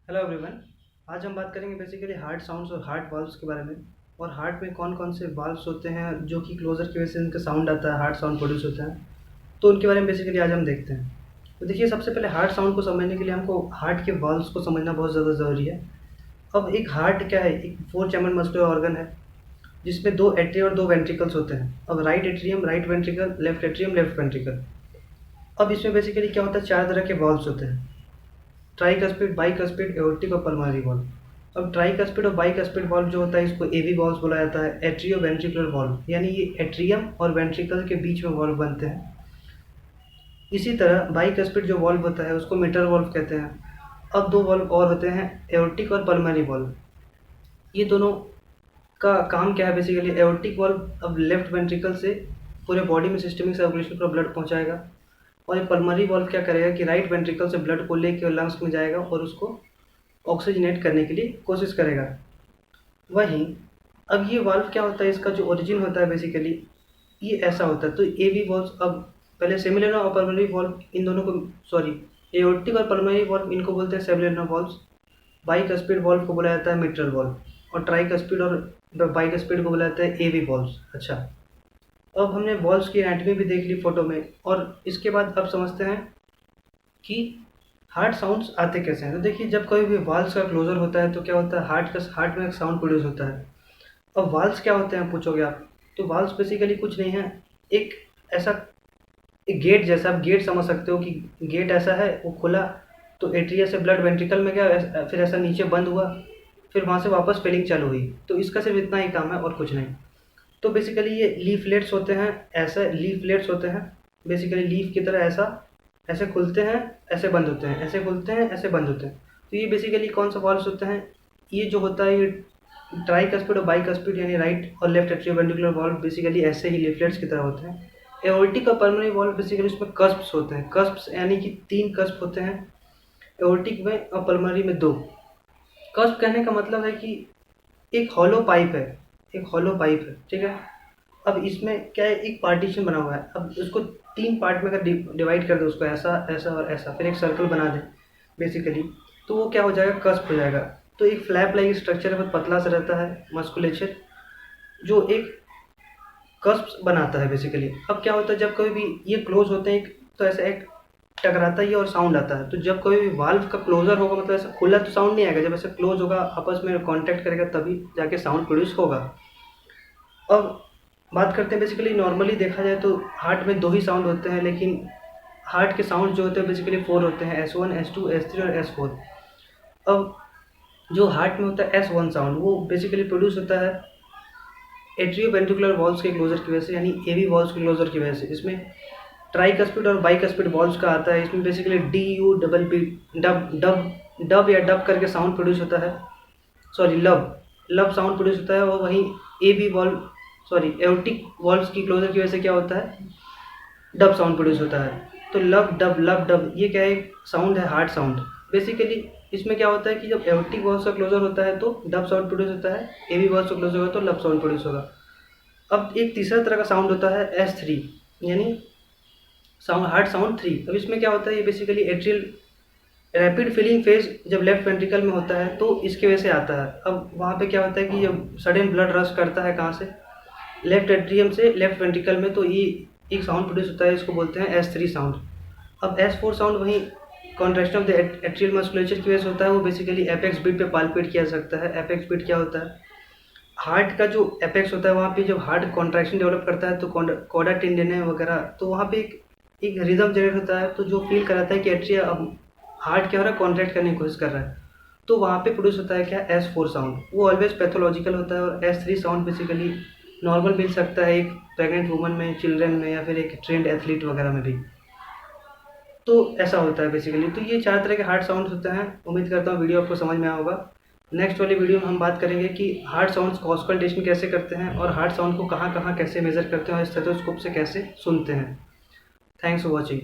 Hello everyone. आज हम बात करेंगे बेसिकली हार्ट साउंड्स और हार्ट वाल्व्स के बारे में। और हार्ट में कौन कौन से वाल्व्स होते हैं जो कि क्लोजर की वजह से उनका साउंड आता है, हार्ट साउंड प्रोड्यूस होता है। तो उनके बारे में बेसिकली आज हम देखते हैं। तो देखिए, सबसे पहले हार्ट साउंड को समझने के लिए हमको हार्ट के वाल्व्स को समझना बहुत ज़्यादा ज़रूरी है। अब एक हार्ट क्या है, एक 4 चैम्बर मस्कुलर ऑर्गन है जिसमें 2 एट्रिया और 2 वेंट्रिकल्स होते हैं। अब right atrium right ventricle, left atrium left ventricle. अब इसमें बेसिकली क्या होता है, 4 तरह के वाल्व्स होते हैं: ट्राइकस्पिड, बाइकस्पिड, एओर्टिक और पल्मोनरी वाल्व। अब ट्राइकस्पिड और बाइकस्पिड वाल्व जो होता है इसको एवी वाल्व बोला जाता है। एट्रियो वेंट्रिकुलर वाल्व, यानी ये एट्रियम और वेंट्रिकल के बीच में वाल्व बनते हैं। इसी तरह बाइकस्पिड जो वाल्व होता है उसको मिटरल वाल्व कहते हैं। अब 2 वाल्व और होते हैं, एओर्टिक और पल्मोनरी वाल्व। ये दोनों का काम क्या है, बेसिकली एओर्टिक वाल्व अब लेफ्ट वेंट्रिकल से पूरे बॉडी में सिस्टमिक सर्कुलेशन पर ब्लड पहुंचाएगा, और ये पल्मोनरी वाल्व क्या करेगा कि राइट वेंट्रिकल से ब्लड को लेकर लंग्स में जाएगा और उसको ऑक्सीजनेट करने के लिए कोशिश करेगा। वहीं अब ये वाल्व क्या होता है, इसका जो ओरिजिन होता है बेसिकली ये ऐसा होता है। तो ए बी वाल्व, अब पहले सेमिलेना और पल्मोनरी वाल्व इन दोनों को, सॉरी, एओर्टिक और पल्मोनरी वाल्व इनको बोलते हैं सेमिलेना वाल्व्स। बाइकस्पिड वाल्व को बोला जाता है मिट्रल वाल्व, और ट्राइकस्पिड और बाइकस्पिड को बोला जाता है ए बी वाल्व्स। अच्छा, अब हमने वाल्व्स की एनाटॉमी भी देख ली फोटो में, और इसके बाद अब समझते हैं कि हार्ट साउंड्स आते कैसे हैं। तो देखिए, जब कोई भी वाल्व्स का क्लोजर होता है तो क्या होता है, हार्ट में एक साउंड प्रोड्यूस होता है। अब वाल्व्स क्या होते हैं पूछोगे आप, तो वाल्व्स बेसिकली कुछ नहीं है, एक ऐसा एक गेट जैसा, आप गेट समझ सकते हो कि गेट ऐसा है, वो खुला तो एट्रिया से ब्लड वेंट्रिकल में गया, फिर ऐसा नीचे बंद हुआ, फिर वहाँ से वापस फिलिंग चालू हुई। तो इसका सिर्फ इतना ही काम है और कुछ नहीं। तो बेसिकली ये लीफलेट्स होते हैं, ऐसे लीफलेट्स होते हैं बेसिकली लीफ की तरह, ऐसा ऐसे खुलते हैं, ऐसे बंद होते हैं, ऐसे खुलते हैं, ऐसे बंद होते हैं। तो ये बेसिकली कौन सा वाल्व्स होते हैं, ये जो होता है ये ट्राइकस्पिड और बाइकस्पिड यानी राइट और लेफ्ट एट्रियोवेंट्रिकुलर वाल्व बेसिकली ऐसे ही लीफलेट्स की तरह होते हैं। एओर्टिक और पल्मोनरी वाल्व बेसिकली उसमें कस्प्स होते हैं, कस्प्स यानी कि 3 कस्प होते हैं एओर्टिक में, और पल्मोनरी में 2। कस्प कहने का मतलब है कि एक हॉलो पाइप है, एक हॉलो पाइप है, ठीक है। अब इसमें क्या है, एक पार्टीशन बना हुआ है। अब उसको 3 पार्ट में अगर डिवाइड कर दे, उसको ऐसा ऐसा और ऐसा, फिर एक सर्कल बना दे बेसिकली, तो वो क्या हो जाएगा, कस्प हो जाएगा। तो एक फ्लैप लाइक स्ट्रक्चर बहुत पतला सा रहता है मस्कुलेचर, जो एक कस्प बनाता है बेसिकली। अब क्या होता है, जब कभी भी ये क्लोज होते हैं तो ऐसा एक टकराता ही है और साउंड आता है। तो जब कोई भी वाल्व का क्लोजर होगा, मतलब ऐसा खुला तो साउंड नहीं आएगा, जब ऐसा क्लोज होगा आपस में कांटेक्ट करेगा तभी जाके साउंड प्रोड्यूस होगा। अब बात करते हैं, बेसिकली नॉर्मली देखा जाए तो हार्ट में 2 ही साउंड होते हैं, लेकिन हार्ट के साउंड जो होते हैं बेसिकली 4 होते हैं, S1, S2, S3 और S4। अब जो हार्ट में होता है S1 साउंड, वो बेसिकली प्रोड्यूस होता है एट्रियोवेंट्रिकुलर वॉल्व्स के क्लोजर की वजह से, यानी एवी वॉल्व्स के क्लोजर की वजह से। इसमें ट्राइकस्पिड और बाइकस्पिड वॉल्व्स का आता है, इसमें basically DU dub dub dub या डब करके साउंड प्रोड्यूस होता है, सॉरी लब लब साउंड प्रोड्यूस होता है। और वहीं A B valve, sorry aortic valves की क्लोजर की वजह से क्या होता है, डब साउंड प्रोड्यूस होता है। तो लब डब ये क्या है, साउंड है हार्ट साउंड बेसिकली। इसमें क्या होता है कि जब एओर्टिक वॉल्व्स का क्लोजर होता है तो डब साउंड प्रोड्यूस होता है, ए बी वॉल्व्स का क्लोजर होगा तो लब साउंड प्रोड्यूस होगा। अब एक तीसरा तरह का साउंड होता है S3, यानी साउंड हार्ट साउंड 3। अब इसमें क्या होता है, ये basically atrial rapid filling phase जब लेफ्ट वेंट्रिकल में होता है तो इसकी वजह से आता है। अब वहाँ पे क्या होता है कि जब सडन ब्लड रश करता है, कहाँ से, लेफ्ट एट्रियम से लेफ्ट वेंट्रिकल में, तो ये एक साउंड प्रोड्यूस होता है, इसको बोलते हैं S3 साउंड। अब S4 साउंड वहीं contraction of the atrial musculature की वजह से होता है, वो बेसिकली एपेक्स बीट पे पाल्पेट किया जा सकता है। एपेक्स बीट क्या होता है, हार्ट का जो एपेक्स होता है वहाँ पे जब हार्ट कॉन्ट्रैक्शन डेवलप करता है तो कॉडा टेंडन वगैरह, तो वहाँ पे एक रिदम जनरेट होता है, तो जो फील कराता है कि एट्रिया अब हार्ट क्या हो रहा है, कॉन्ट्रैक्ट करने की कोशिश कर रहा है, तो वहाँ पे प्रोड्यूस होता है क्या, S4 साउंड। वो ऑलवेज पैथोलॉजिकल होता है। और S3 साउंड बेसिकली नॉर्मल मिल सकता है एक प्रेग्नेंट वुमन में, चिल्ड्रन में, या फिर एक ट्रेंड एथलीट वगैरह में भी। तो ऐसा होता है बेसिकली। तो ये 4 तरह के हार्ट साउंड होते हैं। उम्मीद करता हूँ वीडियो आपको समझ में आया होगा। नेक्स्ट वाली वीडियो में हम बात करेंगे कि हार्ट साउंड्स को ऑस्कल्टेशन कैसे करते हैं, और हार्ट साउंड को कहाँ कहाँ कैसे मेजर करते हैं, और स्टेथोस्कोप से कैसे सुनते हैं। Thanks for watching.